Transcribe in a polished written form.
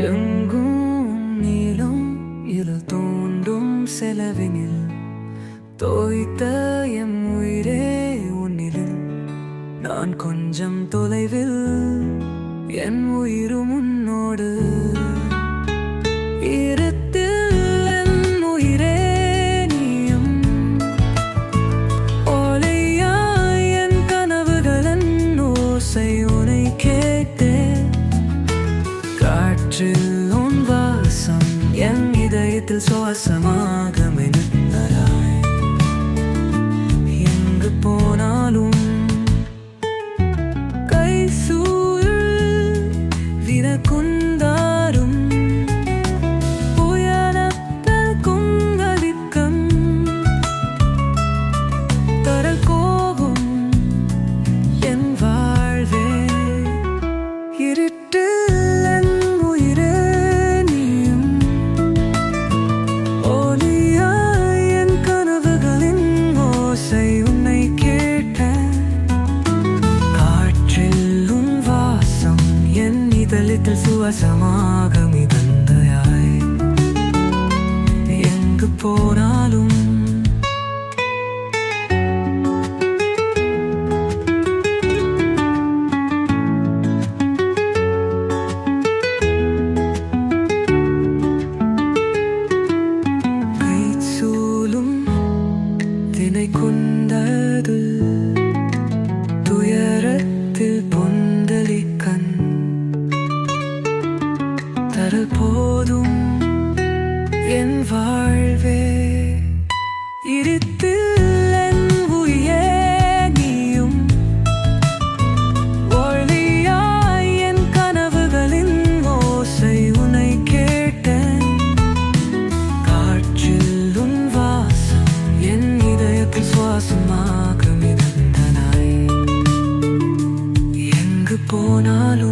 எங்கும் நீளும் இருள் தோண்டும் செலவினில் தோய்த்த எம் உயிரே உன்னில் நான் கொஞ்சம் தொலைவில் என் உயிரும் உன்னோடு ஈரத்தில் என் உயிரே நீயும் ஓலையாய் என் கனவுகளின் ஓசை உனை கேட்டேன் காற்றில் உன் வாசம் என் இதயத்தில் சுவாசமாக மிதந்ததாய் எங்கு போனாலும் കുന്താരും ഉയരത്തിൽ കുങ്കലിക്കം തരൽ പോകും എൻ വാഴ്വേ ഇരുട്ടിൽ എൻ ഉയിരേ നീയും ഒലിയായി എൻ കനവുകളിൻ ഓസை உன்னை கேட்டேன் காற்றில் உன் வாசம் என் இதயத்தில் சுவாசமாக மிதந்ததாய் எங்கு போனாலும் கைச்சூலும் தினை கொண்டது துயரத்தில் பொந்தலிக்கண் தரல் போதும் என் வாழ்வே இருத்தில் என் உயிரே நீயும் ஒளியாய் என் கனவுகளின் ஓசை உனை கேட்டேன் காற்றில் உன் வாசம் என் இதயத்தில் சுவாசமாக மிதந்ததாய் எங்கு போனாலும்